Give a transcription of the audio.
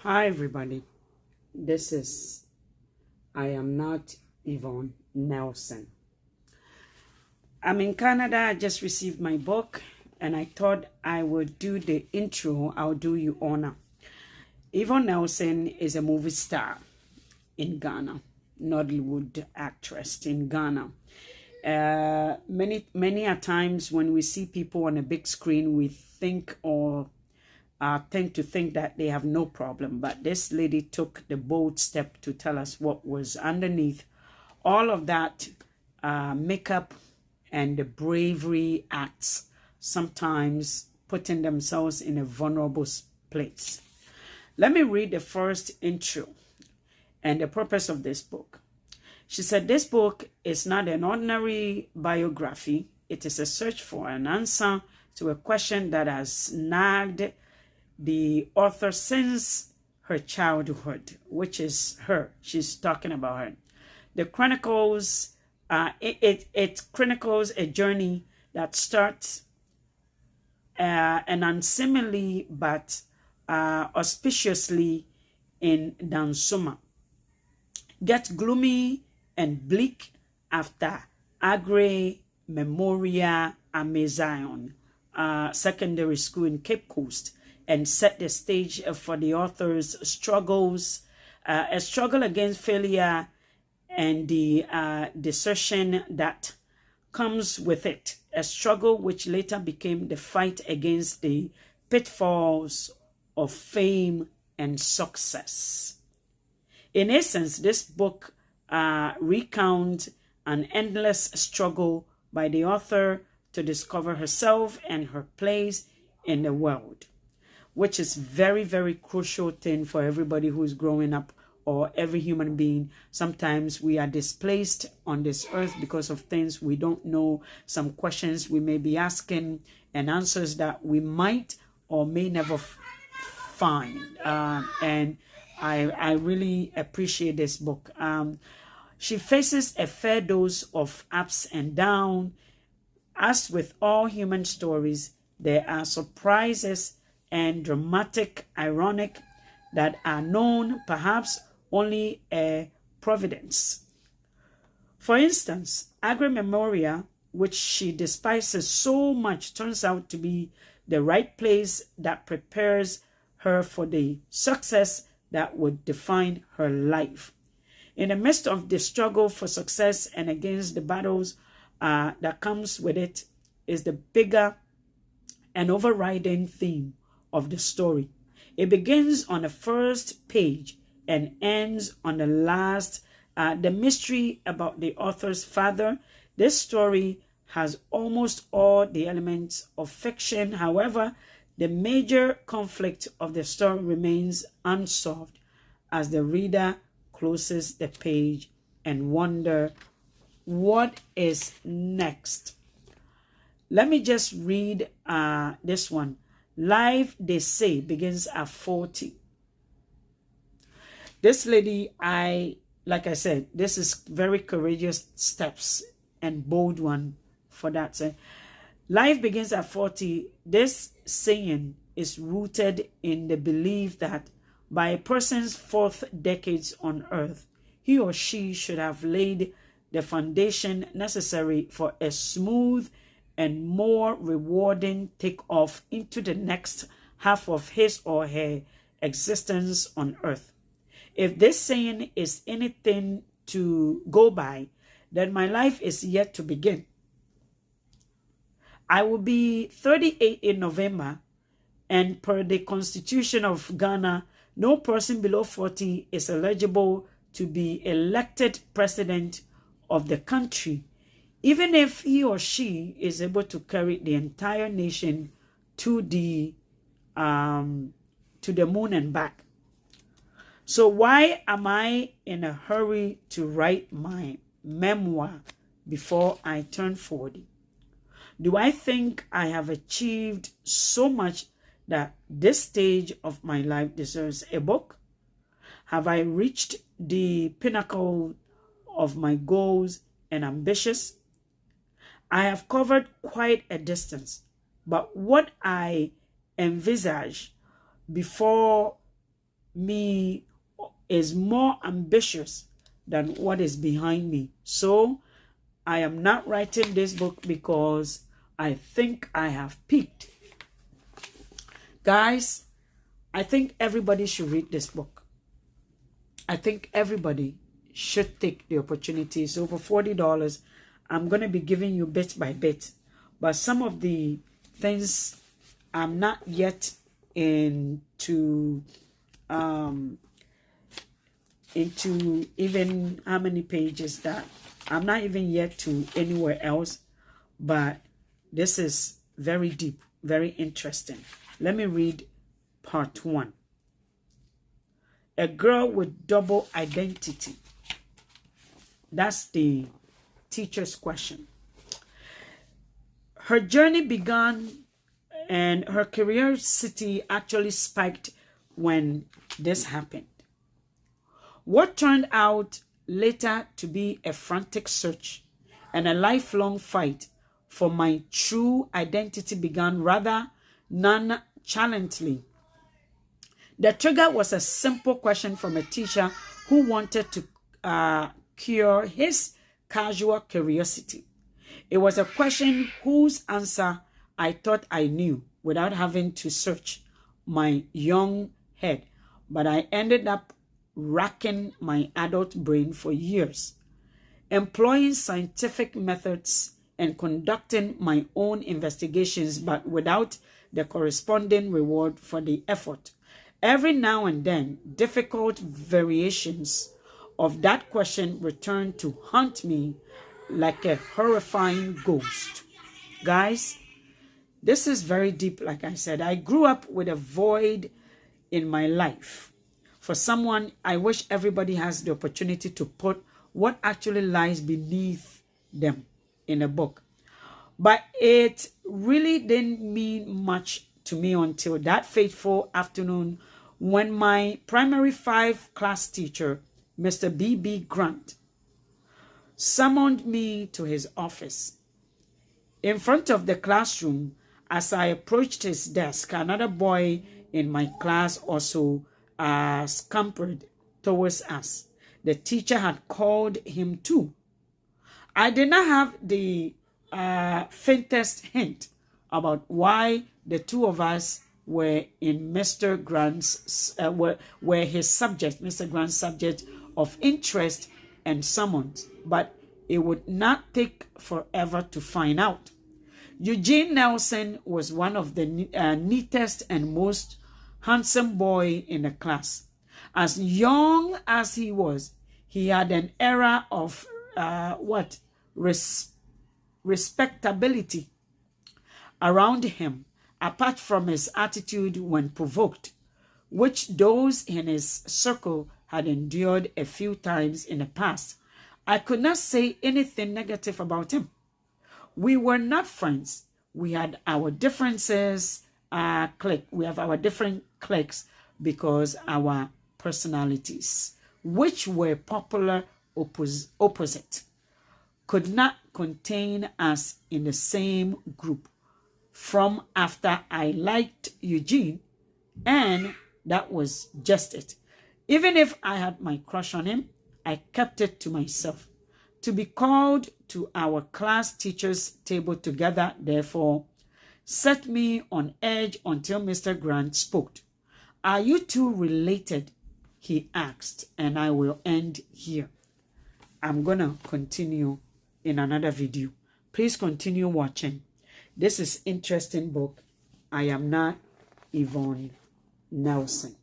Hi everybody, I am not Yvonne Nelson. I'm in Canada. I just received my book and I thought I would do the intro. I'll do you honor. Yvonne Nelson is a movie star in Ghana, Nollywood actress in Ghana. Many a times when we see people on a big screen, we think or tend to think that they have no problem. But this lady took the bold step to tell us what was underneath all of that makeup and the bravery acts, sometimes putting themselves in a vulnerable place. Let me read the first intro and the purpose of this book. She said, this book is not an ordinary biography. It is a search for an answer to a question that has nagged the author since her childhood, which is her. She's talking about her. The chronicles, it chronicles a journey that starts and unseemly but auspiciously in Dansuma, gets gloomy and bleak after Agre Memoria Amezion Secondary School in Cape Coast, and set the stage for the author's struggles, a struggle against failure and the desertion that comes with it, a struggle which later became the fight against the pitfalls of fame and success. In essence, this book recounts an endless struggle by the author to discover herself and her place in the world, which is very, very crucial thing for everybody who's growing up, or every human being. Sometimes we are displaced on this earth because of things we don't know, some questions we may be asking, and answers that we might or may never find. And I really appreciate this book. She faces a fair dose of ups and downs. As with all human stories, there are surprises and dramatic, ironic, that are known perhaps only a providence. For instance, Agri Memoria, which she despises so much, turns out to be the right place that prepares her for the success that would define her life. In the midst of the struggle for success and against the battles that comes with it, is the bigger and overriding theme of the story. It begins on the first page and ends on the last. The mystery about the author's father. This story has almost all the elements of fiction. However, the major conflict of the story remains unsolved as the reader closes the page and wonder what is next. Let me just read this one. Life, they say, begins at 40. This lady, like I said, this is very courageous steps and bold one for that. So, life begins at 40. This saying is rooted in the belief that by a person's fourth decades on earth, he or she should have laid the foundation necessary for a smooth and more rewarding takeoff into the next half of his or her existence on earth. If this saying is anything to go by, then my life is yet to begin. I will be 38 in November, and per the Constitution of Ghana, no person below 40 is eligible to be elected president of the country, even if he or she is able to carry the entire nation to the moon and back. So why am I in a hurry to write my memoir before I turn 40? Do I think I have achieved so much that this stage of my life deserves a book? Have I reached the pinnacle of my goals and ambitions? I have covered quite a distance, but what I envisage before me is more ambitious than what is behind me. So I am not writing this book because I think I have peaked. Guys, I think everybody should read this book. I think everybody should take the opportunity. So for $40, I'm going to be giving you bit by bit. But some of the things I'm not yet into even how many pages that I'm not even yet to anywhere else. But this is very deep, very interesting. Let me read part 1. A girl with double identity. That's the teacher's question. Her journey began and her curiosity actually spiked when this happened. What turned out later to be a frantic search and a lifelong fight for my true identity began rather nonchalantly. The trigger was a simple question from a teacher who wanted to cure his casual curiosity. It was a question whose answer I thought I knew without having to search my young head, but I ended up racking my adult brain for years, employing scientific methods and conducting my own investigations, but without the corresponding reward for the effort. Every now and then, difficult variations of that question return to haunt me like a horrifying ghost. Guys, this is very deep, like I said. I grew up with a void in my life. For someone, I wish everybody has the opportunity to put what actually lies beneath them in a book. But it really didn't mean much to me until that fateful afternoon when my primary 5 class teacher, Mr. B.B. Grant, summoned me to his office. In front of the classroom, as I approached his desk, another boy in my class also scampered towards us. The teacher had called him too. I did not have the faintest hint about why the two of us were in Mr. Grant's were his subject, Mr. Grant's subject of interest and summons, but it would not take forever to find out. Yvonne Nelson was one of the neatest and most handsome boy in the class. As young as he was, he had an era of respectability around him, apart from his attitude when provoked, which those in his circle had endured a few times in the past. I could not say anything negative about him. We were not friends. We had our differences, we have our different cliques because our personalities, which were popular opposite, could not contain us in the same group. From after I liked Eugene, and that was just it. Even if I had my crush on him, I kept it to myself. To be called to our class teacher's table together, therefore, set me on edge until Mr. Grant spoke. Are you two related? He asked, and I will end here. I'm going to continue in another video. Please continue watching. This is interesting book. I am not Yvonne Nelson.